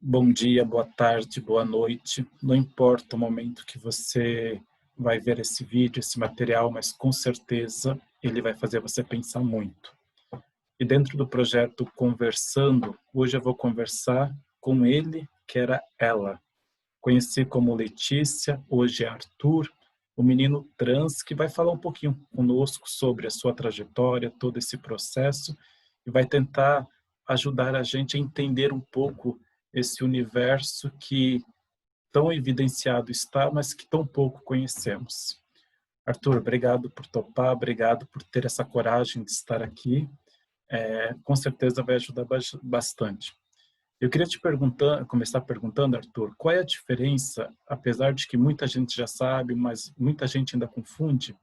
Bom dia, boa tarde, boa noite. Não importa o momento que você vai ver esse vídeo, esse material, mas com certeza ele vai fazer você pensar muito. E dentro do projeto Conversando, hoje eu vou conversar com ele, que era ela. Conheci como Letícia, hoje é Arthur, o menino trans que vai falar um pouquinho conosco sobre a sua trajetória, todo esse processo, e vai tentar ajudar a gente a entender um pouco esse universo que tão evidenciado está, mas que tão pouco conhecemos. Arthur, obrigado por topar, obrigado por ter essa coragem de estar aqui. Com certeza vai ajudar bastante. Eu queria te perguntar, começar perguntando, Arthur, qual é a diferença, apesar de que muita gente já sabe, mas muita gente ainda confunde,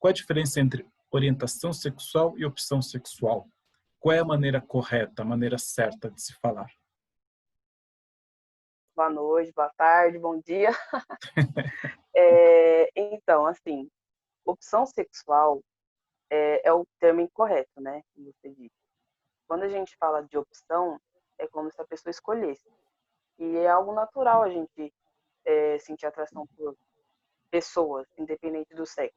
qual é a diferença entre orientação sexual e opção sexual? Qual é a maneira correta, a maneira certa de se falar? Boa noite, boa tarde, bom dia. Então, assim, opção sexual é o termo incorreto, né? Como você disse. Quando a gente fala de opção, é como se a pessoa escolhesse. E é algo natural a gente sentir atração por pessoas, independente do sexo.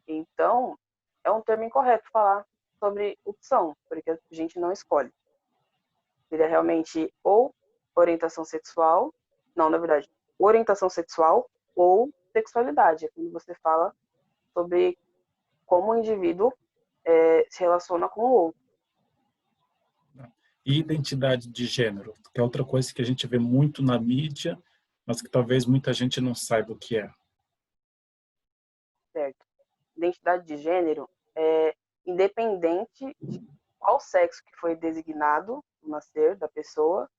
Então, é um termo incorreto falar sobre opção, porque a gente não escolhe. Seria realmente ou orientação sexual, não, na verdade, orientação sexual ou sexualidade, é quando você fala sobre como o indivíduo se relaciona com o outro. E identidade de gênero, que é outra coisa que a gente vê muito na mídia, mas que talvez muita gente não saiba o que é. Certo? Identidade de gênero é independente de qual sexo que foi designado no nascer da pessoa,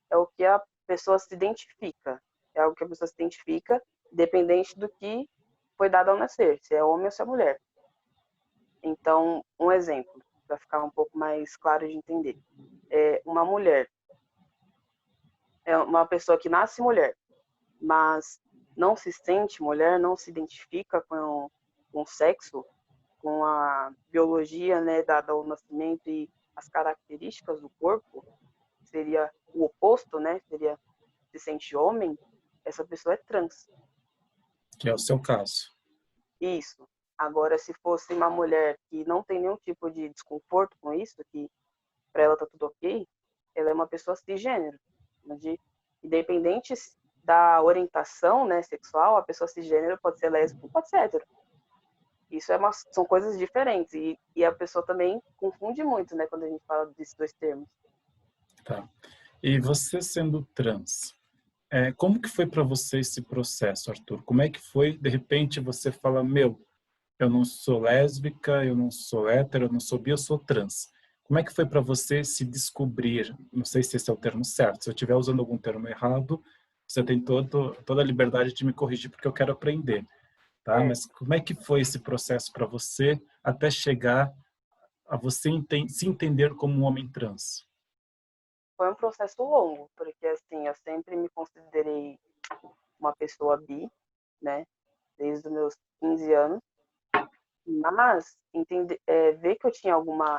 é o que a pessoa se identifica. É algo que a pessoa se identifica, independente do que foi dado ao nascer, se é homem ou se é mulher. Então, um exemplo, para ficar um pouco mais claro de entender. Uma mulher é uma pessoa que nasce mulher, mas não se sente mulher, não se identifica com o sexo, com a biologia, né, dada ao nascimento e as características do corpo, seria o oposto, né, seria se sente homem, essa pessoa é trans. Que é o seu caso. Isso. Agora, se fosse uma mulher que não tem nenhum tipo de desconforto com isso, que para ela tá tudo ok, ela é uma pessoa cisgênero, onde, independente da orientação, né, sexual, a pessoa cisgênero pode ser lésbica, pode ser hétero. Isso são coisas diferentes e a pessoa também confunde muito, né, quando a gente fala desses dois termos. Tá. E você sendo trans, como que foi para você esse processo, Arthur? Como é que foi, de repente, você fala, meu, eu não sou lésbica, eu não sou hétero, eu não sou bi, eu sou trans. Como é que foi para você se descobrir? Não sei se esse é o termo certo. Se eu estiver usando algum termo errado, você tem toda a liberdade de me corrigir, porque eu quero aprender, tá? É, Mas como é que foi esse processo para você até chegar a você se entender como um homem trans? foi um processo longo, porque assim, eu sempre me considerei uma pessoa bi, né, desde os meus 15 anos, mas ver que eu tinha alguma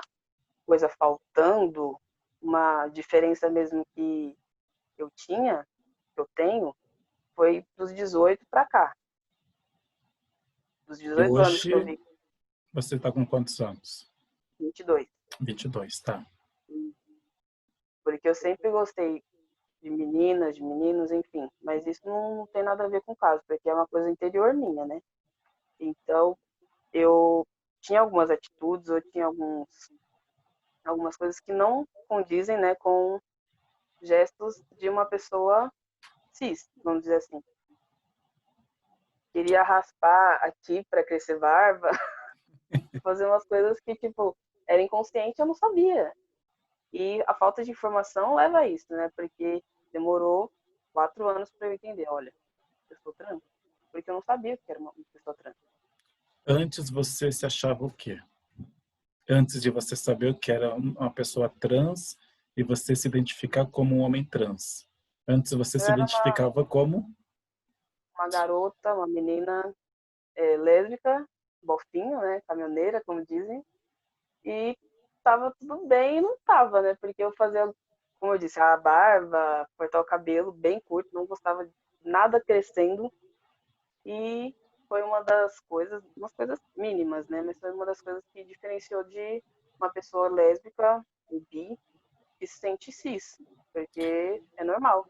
coisa faltando, uma diferença mesmo que eu tinha, que eu tenho, foi dos 18 para cá. Dos E 18 anos que eu hoje vi, você está com quantos anos? 22. 22, tá? Porque eu sempre gostei de meninas, de meninos, enfim. Mas isso não tem nada a ver com o caso, porque é uma coisa interior minha, né? Então, eu tinha algumas atitudes, eu tinha algumas coisas que não condizem, né, com gestos de uma pessoa cis, vamos dizer assim. Queria raspar aqui para crescer barba, fazer umas coisas que, tipo, era inconsciente, eu não sabia. E a falta de informação leva a isso, né? Porque demorou 4 anos para eu entender, olha, eu sou trans. Porque eu não sabia que era uma pessoa trans. Antes você se achava o quê? Antes de você saber o que era uma pessoa trans e você se identificar como um homem trans. Antes você Eu se era identificava como? uma garota, uma menina lésbica, bofinho, né? Caminhoneira, como dizem. E tava tudo bem e não tava, né? Porque eu fazia como eu disse, a barba, cortar o cabelo bem curto, não gostava de nada crescendo. E foi uma das coisas, umas coisas mínimas, né? Mas foi uma das coisas que diferenciou de uma pessoa lésbica, bi, que se sente cis, porque é normal.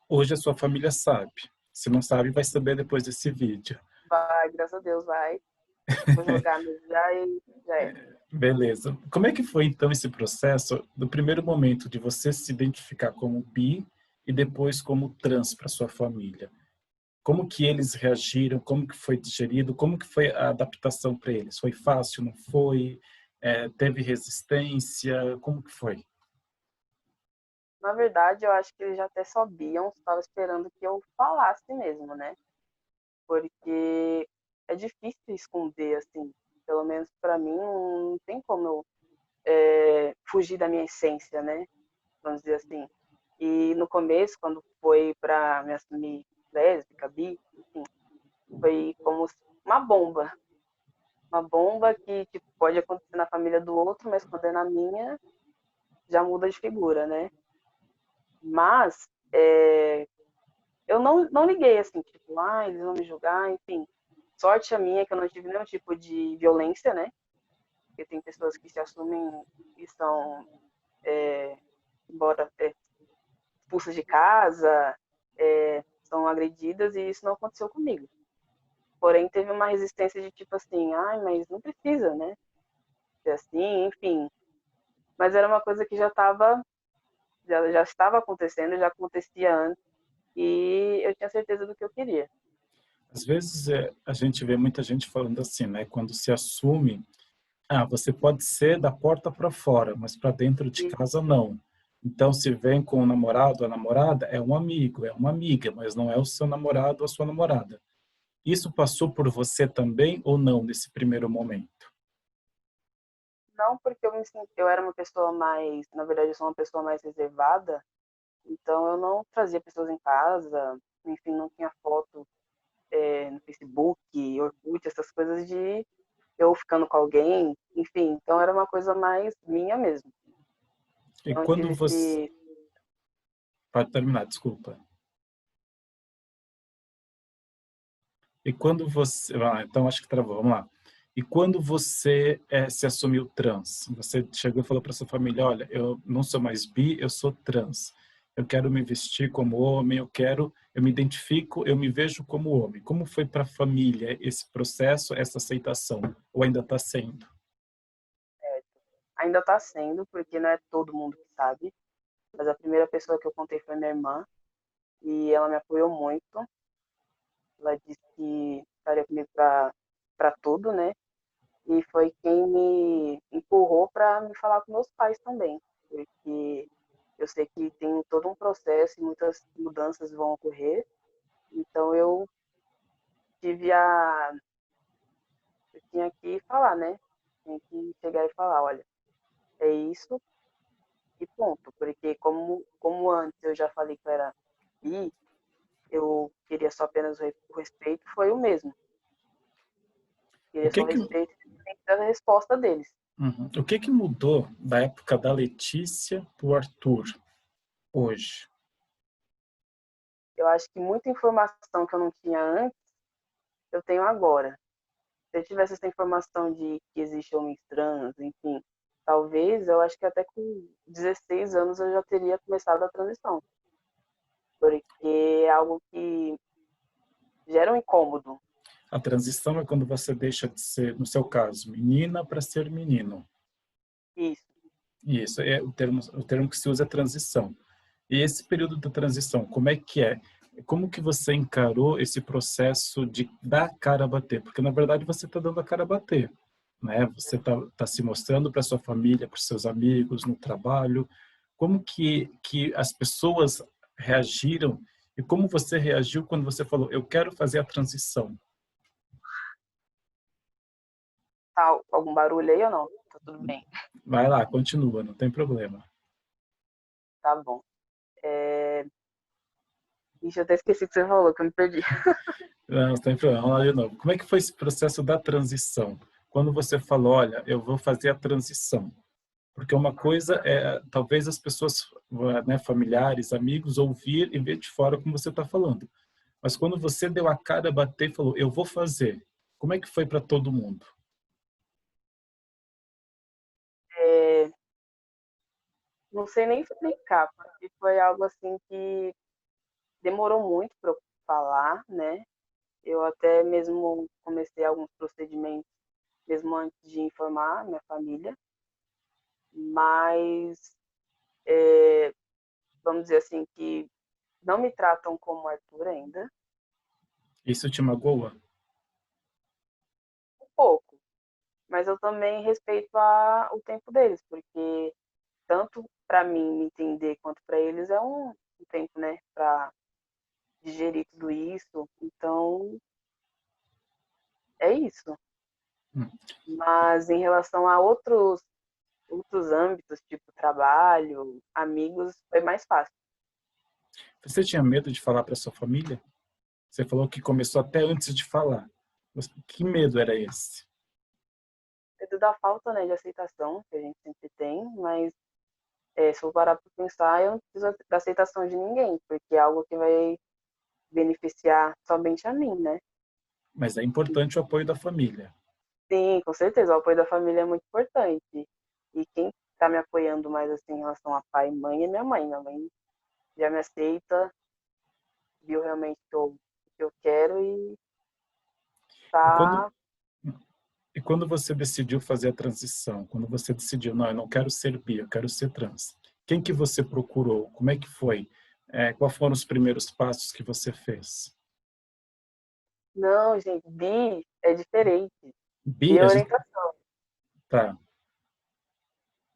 Hoje a sua família sabe. Se não sabe, vai saber depois desse vídeo. Vai, graças a Deus, vai. Vou jogar no já e já é. Beleza. Como é que foi então esse processo do primeiro momento de você se identificar como bi e depois como trans para sua família? Como que eles reagiram? Como que foi digerido? Como que foi a adaptação para eles? Foi fácil? Não foi? Teve resistência? Como que foi? Na verdade, eu acho que eles já até sabiam, estava esperando que eu falasse mesmo, né? Porque é difícil esconder, assim. Pelo menos para mim, não tem como eu fugir da minha essência, né? Vamos dizer assim. E no começo, quando foi para me assumir lésbica, bi, enfim, foi como uma bomba. Uma bomba que tipo, pode acontecer na família do outro, mas quando é na minha, já muda de figura, né? Mas eu não liguei assim, tipo, eles vão me julgar, enfim. Sorte a minha que eu não tive nenhum tipo de violência, né? Porque tem pessoas que se assumem e são, embora expulsas de casa, são agredidas, e isso não aconteceu comigo. Porém, teve uma resistência de tipo assim, mas não precisa, né? Ser assim, enfim. Mas era uma coisa que já estava acontecendo, já acontecia antes, e eu tinha certeza do que eu queria. Às vezes a gente vê muita gente falando assim, né? Quando se assume, você pode ser da porta para fora, mas para dentro de E casa não. Então, se vem com o namorado ou a namorada, é um amigo, é uma amiga, mas não é o seu namorado ou a sua namorada. Isso passou por você também ou não nesse primeiro momento? não porque eu era uma pessoa mais, na verdade, eu sou uma pessoa mais reservada, então eu não trazia pessoas em casa, enfim, não tinha foto no Facebook, Orkut, essas coisas de eu ficando com alguém, enfim, então era uma coisa mais minha mesmo. E Não quando tive você... esse. Pode terminar, desculpa. E quando você... então, acho que travou, vamos lá. E quando você se assumiu trans, você chegou e falou para sua família, olha, eu não sou mais bi, eu sou trans. Eu quero me vestir como homem, eu me identifico, eu me vejo como homem. Como foi para a família esse processo, essa aceitação? Ou ainda está sendo? Ainda está sendo, porque não é todo mundo que sabe, mas a primeira pessoa que eu contei foi minha irmã, e ela me apoiou muito. Ela disse que estaria comigo para tudo, né? E foi quem me empurrou para me falar com meus pais também, porque eu sei que tem todo um processo e muitas mudanças vão ocorrer, então tive a eu tinha que falar, né? Tinha que chegar e falar, olha, é isso e ponto, porque como antes eu já falei que eu era bi, eu queria só apenas o respeito, foi o mesmo. O Queria só que o que, respeito e a resposta deles. o que que mudou da época da Letícia para o Arthur hoje? Eu acho que muita informação que eu não tinha antes, eu tenho agora. Se eu tivesse essa informação de que existe homens trans, enfim, talvez eu acho que até com 16 anos eu já teria começado a transição. Porque é algo que gera um incômodo. A transição é quando você deixa de ser, no seu caso, menina para ser menino. Isso. Isso, o termo que se usa é transição. E esse período da transição, como é que é? Como que você encarou esse processo de dar a cara a bater? Porque, na verdade, você está dando a cara a bater, né? Você tá se mostrando para sua família, para seus amigos, no trabalho. Como que as pessoas reagiram e como você reagiu quando você falou, eu quero fazer a transição? Tá algum barulho aí ou não? Tá tudo bem. Vai lá, continua, não tem problema. Tá bom. Ixi, eu até esqueci o que você falou, que eu me perdi. Não, não tem problema, vamos lá de novo. Como é que foi esse processo da transição? Quando você falou, olha, eu vou fazer a transição. Porque uma coisa é, talvez as pessoas, né, familiares, amigos, ouvir e ver de fora como você está falando. Mas quando você deu a cara, bater e falou, eu vou fazer, como é que foi para todo mundo? É, não sei nem explicar, porque foi algo assim que demorou muito para eu falar, né? Eu até mesmo comecei alguns procedimentos mesmo antes de informar minha família, mas vamos dizer assim que não me tratam como Arthur ainda, Isso te magoa? um pouco, mas eu também respeito o tempo deles, porque tanto para mim me entender quanto para eles é um tempo, né, para digerir tudo isso. Então, é isso. Hum. Mas em relação a outros âmbitos, tipo trabalho, amigos, foi mais fácil. Você tinha medo de falar para sua família? Você falou que começou até antes de falar. Mas que medo era esse? Medo da falta, né, de aceitação que a gente sempre tem, mas se eu parar para pensar, eu não preciso da aceitação de ninguém, porque é algo que vai beneficiar somente a mim, né? Mas é importante o apoio da família. Sim, com certeza, o apoio da família é muito importante. E quem está me apoiando mais assim em relação a pai e mãe é minha mãe. Minha mãe já me aceita, viu realmente o que eu quero e E quando, tá. e quando você decidiu fazer a transição? Quando você decidiu, não, eu não quero ser bi, eu quero ser trans. Quem que você procurou? Como é que foi? Quais foram os primeiros passos que você fez? Não, gente, bi é diferente. Bi Bi, é a gente... orientação. Tá,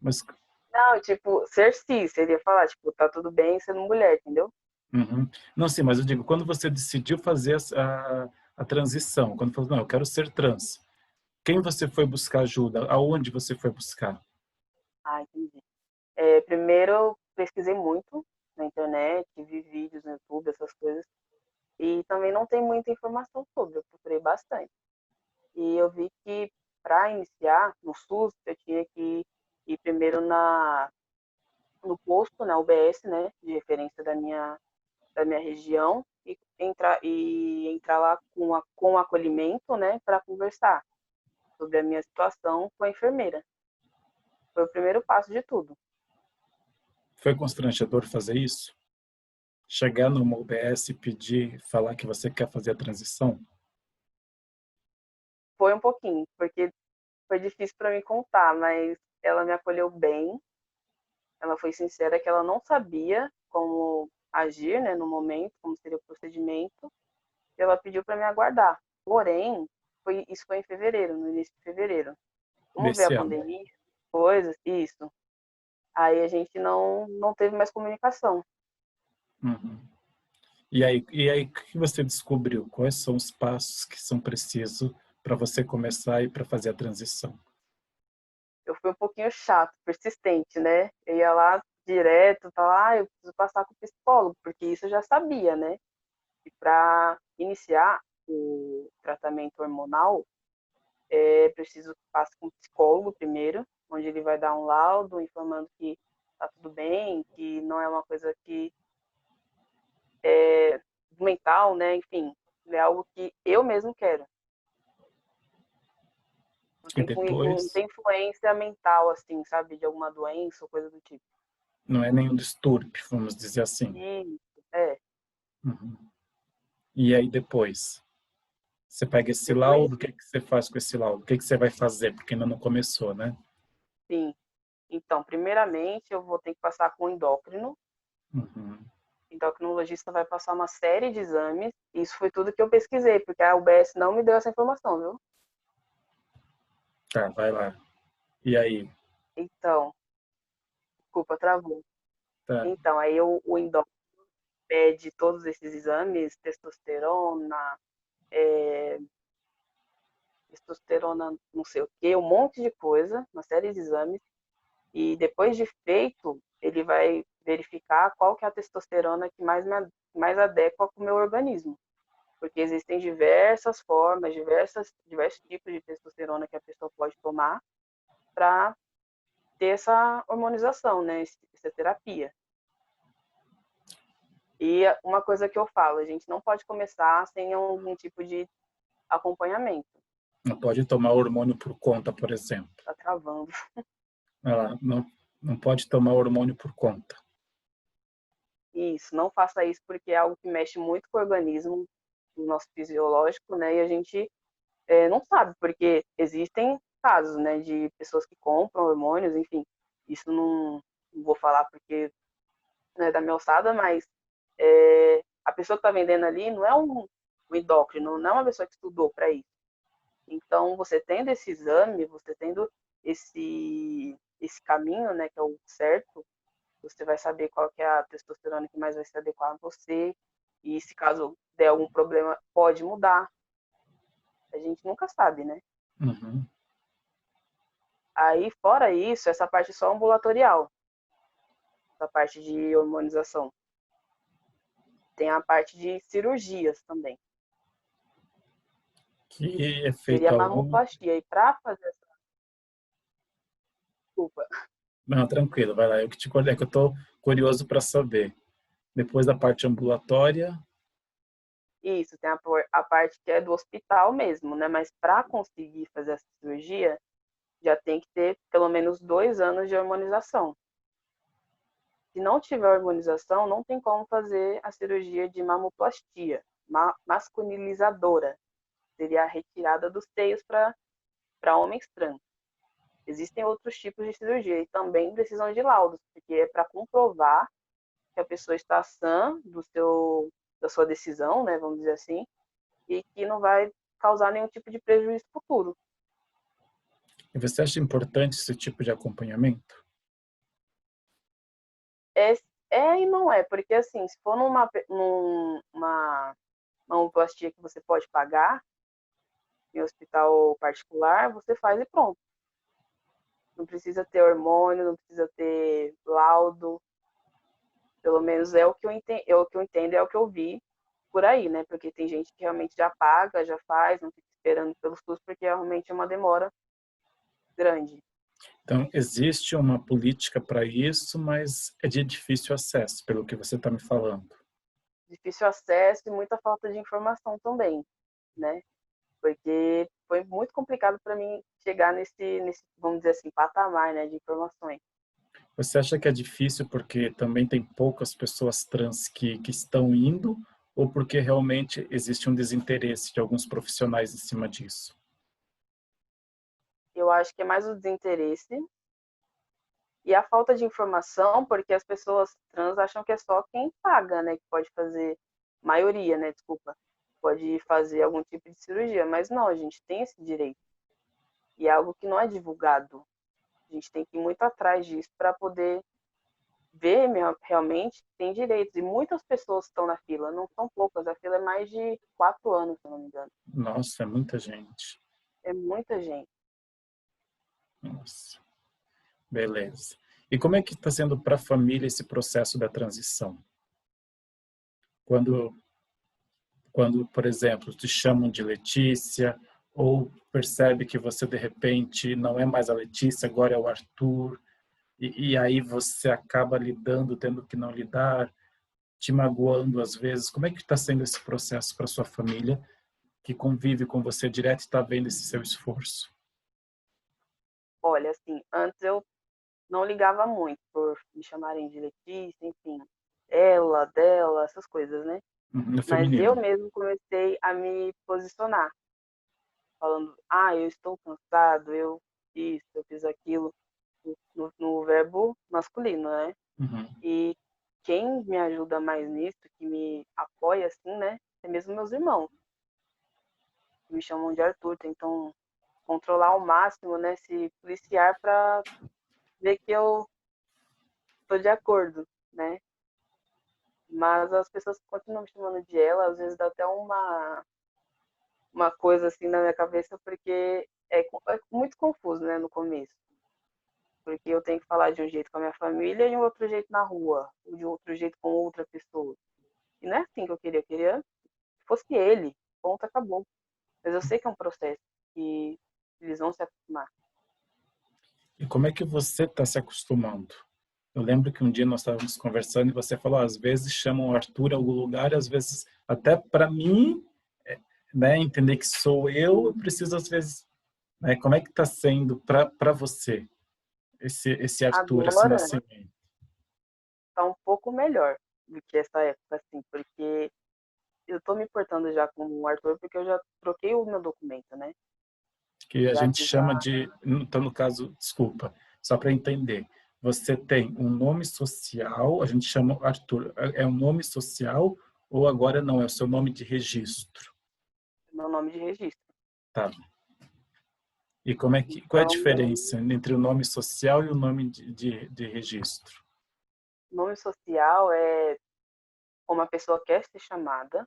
mas... Não, tipo, ser cis, seria falar, tipo, tá tudo bem sendo mulher, entendeu? Uhum. Não, sim, mas eu digo, quando você decidiu fazer a transição, quando falou, não, eu quero ser trans, quem você foi buscar ajuda? Aonde você foi buscar? Ah, entendi. Primeiro eu pesquisei muito na internet, vi vídeos no YouTube, essas coisas. E também não tem muita informação sobre, eu procurei bastante. E eu vi que para iniciar no SUS, eu tinha que ir primeiro no posto, na UBS, né, de referência da minha região, e entrar lá com acolhimento, né, para conversar sobre a minha situação com a enfermeira. Foi o primeiro passo de tudo. Foi constrangedor fazer isso? Chegar numa UBS e pedir, falar que você quer fazer a transição? Foi um pouquinho, porque foi difícil para mim contar, mas ela me acolheu bem. Ela foi sincera que ela não sabia como agir, né, no momento, como seria o procedimento, e ela pediu para me aguardar. Porém, isso foi em fevereiro, no início de fevereiro. Como veio a Desse ano. pandemia, coisas, isso. Aí a gente não teve mais comunicação. Uhum. E aí, o que você descobriu? Quais são os passos que são precisos para você começar e para fazer a transição? Eu fui um pouquinho chato, persistente, né? Eu ia lá direto, tá lá, eu preciso passar com o psicólogo, porque isso eu já sabia, né? E para iniciar o tratamento hormonal, é preciso que passe com um psicólogo primeiro, onde ele vai dar um laudo informando que tá tudo bem, que não é uma coisa que é mental, né? Enfim, é algo que eu mesmo quero. E Não depois, tem influência mental, assim, sabe? De alguma doença ou coisa do tipo. não é nenhum distúrbio, vamos dizer assim. Isso, é. Uhum. E aí depois, você pega esse Depois, laudo, o que que você faz com esse laudo? O que que você vai fazer? Porque ainda não começou, né? sim. Então, primeiramente, eu vou ter que passar com o endócrino. Uhum. O endocrinologista vai passar uma série de exames. Isso foi tudo que eu pesquisei, porque a UBS não me deu essa informação, viu? Tá, vai lá. E aí? Então, desculpa, travou. Tá. Então, aí o endócrino pede todos esses exames, testosterona, é, testosterona não sei o quê, um monte de coisa, uma série de exames. E depois de feito, ele vai verificar qual que é a testosterona que mais adequa com o meu organismo. Porque existem diversas formas, diversos tipos de testosterona que a pessoa pode tomar para ter essa hormonização, né? Essa terapia. E uma coisa que eu falo, a gente não pode começar sem algum tipo de acompanhamento. Não pode tomar hormônio por conta, por exemplo. Tá travando. Ela não pode tomar hormônio por conta. Isso, não faça isso porque é algo que mexe muito com o organismo, o nosso fisiológico, né? E a gente não sabe, porque existem casos, né, de pessoas que compram hormônios, enfim. Isso não vou falar porque não é da minha alçada, mas a pessoa que está vendendo ali não é um endócrino, não é uma pessoa que estudou para isso. Então, você tendo esse exame, você tendo esse caminho, né, que é o certo, você vai saber qual que é a testosterona que mais vai se adequar a você. E se caso der algum problema, pode mudar. A gente nunca sabe, né? Uhum. Aí, fora isso, essa parte só ambulatorial, essa parte de hormonização. Tem a parte de cirurgias também. Que é Seria feito a aonde? mamoplastia. E para fazer essa... Desculpa. Não, tranquilo, vai lá. Eu que te é que eu estou curioso para saber. Depois da parte ambulatória, Isso, tem a parte que é do hospital mesmo, né? Mas para conseguir fazer essa cirurgia, já tem que ter pelo menos 2 anos de hormonização. Se não tiver hormonização, não tem como fazer a cirurgia de mamoplastia, masculinizadora. Seria a retirada dos seios para homens trans. Existem outros tipos de cirurgia e também precisam de laudos, porque é para comprovar que a pessoa está sã da sua decisão, né, vamos dizer assim, e que não vai causar nenhum tipo de prejuízo futuro. e você acha importante esse tipo de acompanhamento? É, e não é, porque assim, se for numa mamoplastia que você pode pagar em hospital particular, você faz e pronto. Não precisa ter hormônio, não precisa ter laudo. Pelo menos é o que eu entendo, é o que eu vi por aí, né? Porque tem gente que realmente já paga, já faz, não fica esperando pelo SUS, porque realmente é uma demora grande. Então, existe uma política para isso, mas é de difícil acesso, pelo que você está me falando. Difícil acesso e muita falta de informação também, né? Porque foi muito complicado para mim chegar nesse, vamos dizer assim, patamar, né, de informações. Você acha que é difícil porque também tem poucas pessoas trans que estão indo, ou porque realmente existe um desinteresse de alguns profissionais em cima disso? Eu acho que é mais o desinteresse e a falta de informação, porque as pessoas trans acham que é só quem paga, né, que pode fazer, maioria, né, desculpa, pode fazer algum tipo de cirurgia, mas não, a gente tem esse direito. E é algo que não é divulgado. A gente tem que ir muito atrás disso para poder ver realmente que tem direitos. E muitas pessoas estão na fila, não são poucas, a fila é mais de 4 anos, se eu não me engano. Nossa, é muita gente. É muita gente. Nossa, beleza. E como é que está sendo para a família esse processo da transição? Quando, por exemplo, te chamam de Letícia, ou percebe que você, de repente, não é mais a Letícia, agora é o Arthur, e aí você acaba lidando, tendo que não lidar, te magoando às vezes. Como é que está sendo esse processo para sua família, que convive com você direto e está vendo esse seu esforço? Olha, assim, antes eu não ligava muito por me chamarem de Letícia, enfim, ela, dela, essas coisas, né? No Mas eu feminino. mesmo comecei a me posicionar, falando, eu estou cansado, eu fiz aquilo, no verbo masculino, né? Uhum. E quem me ajuda mais nisso, que me apoia assim, né? É mesmo meus irmãos, que me chamam de Arthur, tentam controlar ao máximo, né? Se policiar para ver que eu estou de acordo, né? Mas as pessoas continuam me chamando de ela, às vezes dá até uma coisa assim na minha cabeça, porque é muito confuso, né, no começo. Porque eu tenho que falar de um jeito com a minha família e de um outro jeito na rua, ou de outro jeito com outra pessoa. E não é assim que eu queria que fosse ele, ponto, acabou. Mas eu sei que é um processo que eles vão se acostumar. E como é que você está se acostumando? Eu lembro que um dia nós estávamos conversando e você falou, às vezes chamam o Arthur em algum lugar, às vezes, até para mim, né, entender que sou eu preciso, às vezes, né, como é que está sendo para você esse Arthur, esse Agora nascimento? tá um pouco melhor do que essa época, assim, porque eu tô me portando já como um Arthur porque eu já troquei o meu documento, né? Que a Já gente fiz a... chama de, então no caso, desculpa, só para entender, você tem um nome social, a gente chama Arthur, é um nome social ou agora não, é o seu nome de registro? meu nome de registro. Tá. E como é que, qual é a Então, diferença entre o nome social e o nome de registro? nome social é como a pessoa quer ser chamada,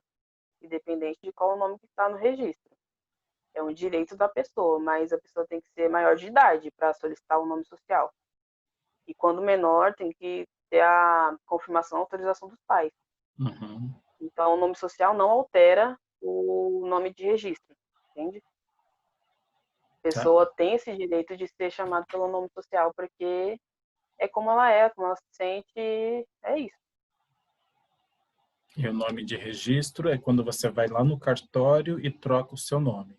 independente de qual o nome que está no registro. É um direito da pessoa, mas a pessoa tem que ser maior de idade para solicitar o nome social. E quando menor, tem que ter a confirmação, a autorização dos pais. Uhum. Então, o nome social não altera o nome de registro, entende? A Tá. pessoa tem esse direito de ser chamada pelo nome social, porque é como ela se sente, é isso. E o nome de registro é quando você vai lá no cartório e troca o seu nome.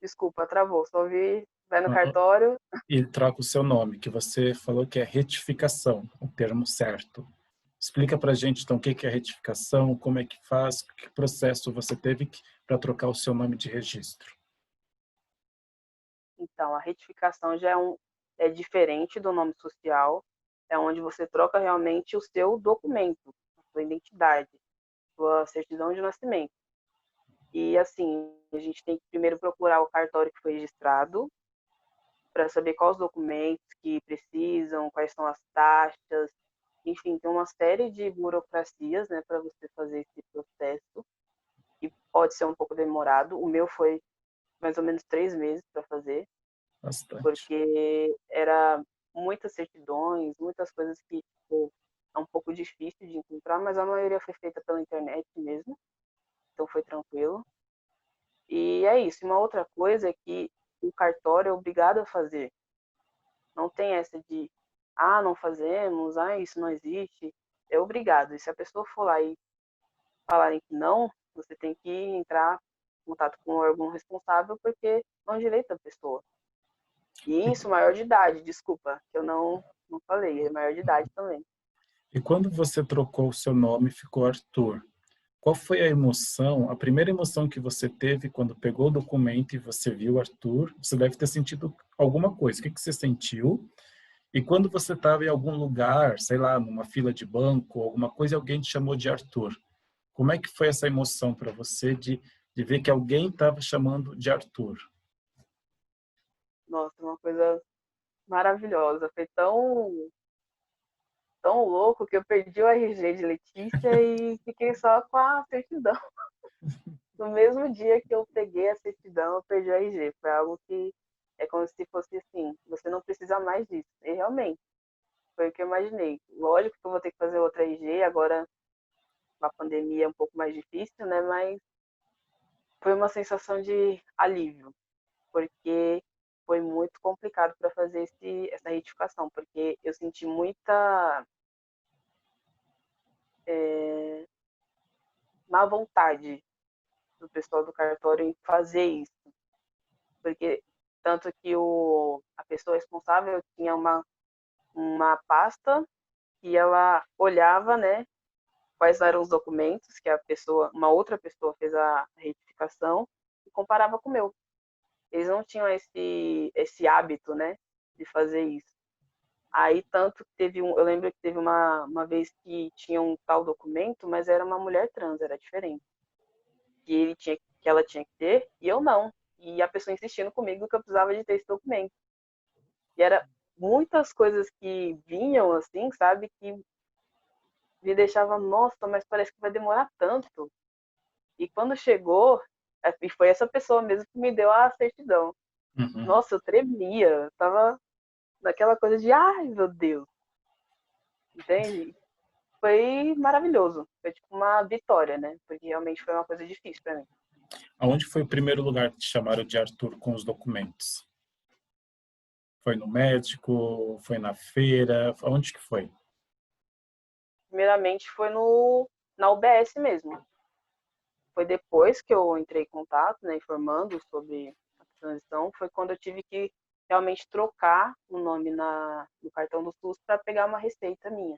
Desculpa, travou, só vi, vai no Ah, ah, cartório. e troca o seu nome, que você falou que é retificação, o termo certo. Explica para a gente, então, o que é retificação, como é que faz, que processo você teve para trocar o seu nome de registro. Então, a retificação já é diferente do nome social, é onde você troca realmente o seu documento, a sua identidade, sua certidão de nascimento. E assim, a gente tem que primeiro procurar o cartório que foi registrado, para saber quais os documentos que precisam, quais são as taxas, enfim, tem uma série de burocracias, né, para você fazer esse processo, que pode ser um pouco demorado. O meu foi mais ou menos 3 meses para fazer, Bastante. porque era muitas certidões, muitas coisas que tipo, é um pouco difícil de encontrar, mas a maioria foi feita pela internet mesmo, então foi tranquilo. E é isso. Uma outra coisa é que o cartório é obrigado a fazer. Não tem essa de, ah, não fazemos, ah, isso não existe. É obrigado. E se a pessoa for lá e falarem que não, você tem que entrar em contato com o órgão responsável, porque não é direito da pessoa. E isso, maior de idade, desculpa, que eu não falei, é maior de idade também. E quando você trocou o seu nome e ficou Arthur, qual foi a emoção, a primeira emoção que você teve quando pegou o documento e você viu Arthur? Você deve ter sentido alguma coisa. O que você sentiu? E quando você estava em algum lugar, sei lá, numa fila de banco, alguma coisa, e alguém te chamou de Arthur. Como é que foi essa emoção para você de ver que alguém estava chamando de Arthur? Nossa, uma coisa maravilhosa. Foi tão louco que eu perdi o RG de Letícia e fiquei só com a certidão. No mesmo dia que eu peguei a certidão, eu perdi o RG. Foi algo que é como se fosse assim, você não precisa mais disso. E realmente, foi o que eu imaginei. Lógico que eu vou ter que fazer outra RG, agora com a pandemia é um pouco mais difícil, né? Mas foi uma sensação de alívio, porque foi muito complicado para fazer essa retificação, porque eu senti muita má vontade do pessoal do cartório em fazer isso, porque tanto que a pessoa responsável tinha uma pasta e ela olhava, né, quais eram os documentos que uma outra pessoa fez a retificação e comparava com o meu. Eles não tinham esse hábito, né, de fazer isso. Aí tanto que eu lembro que teve uma vez que tinha um tal documento, mas era uma mulher trans, era diferente. Que ela tinha que ter e eu não. E a pessoa insistindo comigo que eu precisava de ter esse documento. E era muitas coisas que vinham assim, sabe, que me deixava, nossa, mas parece que vai demorar tanto. E quando chegou, e foi essa pessoa mesmo que me deu a certidão. Uhum. Nossa, eu tremia, eu tava naquela coisa de, ai meu Deus, entende? Foi maravilhoso, foi tipo uma vitória, né? Porque realmente foi uma coisa difícil para mim. Aonde foi o primeiro lugar que te chamaram de Arthur com os documentos? Foi no médico? Foi na feira? Onde que foi? Primeiramente foi na UBS mesmo. Foi depois que eu entrei em contato, né, informando sobre a transição, foi quando eu tive que realmente trocar o nome no cartão do SUS para pegar uma receita minha.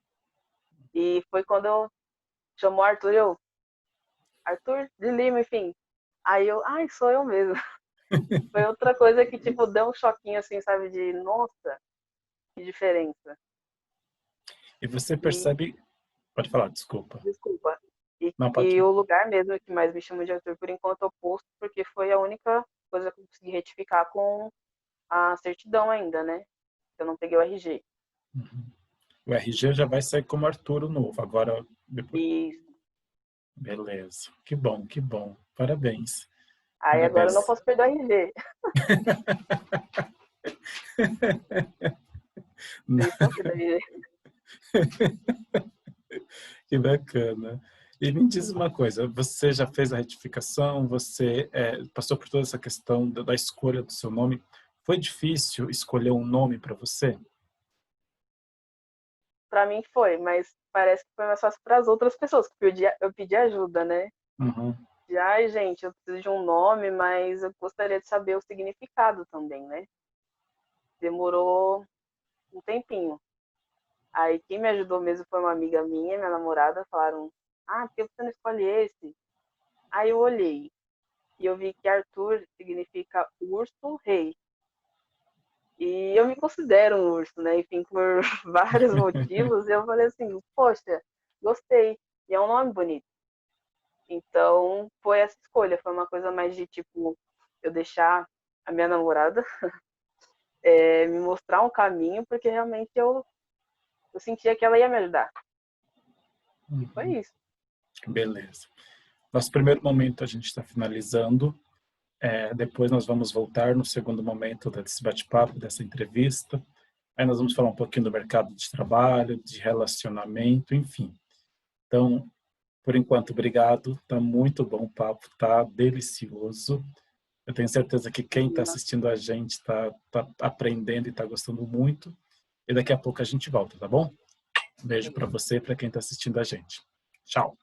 E foi quando eu chamou Arthur, Arthur de Lima, enfim. Aí ai, sou eu mesmo. Foi outra coisa que, tipo, deu um choquinho, assim, sabe, de, nossa, que diferença. E você E, percebe... Pode falar, desculpa. desculpa. Não, E pode. o lugar mesmo que mais me chamou de Arthur, por enquanto, é o posto, porque foi a única coisa que eu consegui retificar com a certidão ainda, né? Eu não peguei o RG. Uhum. O RG já vai sair como Arturo novo, agora depois. E Beleza. Que bom, que bom. Parabéns. aí agora eu não Parabéns. posso perder o RG. Vocês estão perder o RG. Que bacana. E me diz uma coisa, você já fez a retificação, você passou por toda essa questão da escolha do seu nome. Foi difícil escolher um nome para você? Pra mim foi, mas parece que foi mais fácil para as outras pessoas, que eu pedi ajuda, né? Uhum. De, ai, gente, eu preciso de um nome, mas eu gostaria de saber o significado também, né? Demorou um tempinho. Aí quem me ajudou mesmo foi uma amiga minha namorada, falaram, por que você não escolhe esse? Aí eu olhei e eu vi que Arthur significa urso rei. E eu me considero um urso, né? Enfim, por vários motivos, eu falei assim, poxa, gostei. E é um nome bonito. Então, foi essa escolha. Foi uma coisa mais de, tipo, eu deixar a minha namorada me mostrar um caminho, porque realmente eu sentia que ela ia me ajudar. E foi Uhum. isso. Beleza. Nosso primeiro momento a gente está finalizando. Depois nós vamos voltar no segundo momento desse bate-papo, dessa entrevista. Aí nós vamos falar um pouquinho do mercado de trabalho, de relacionamento, enfim. Então, por enquanto, obrigado. Tá muito bom o papo, tá delicioso. Eu tenho certeza que quem está assistindo a gente está aprendendo e está gostando muito. E daqui a pouco a gente volta, tá bom? Um beijo para você e para quem está assistindo a gente. Tchau.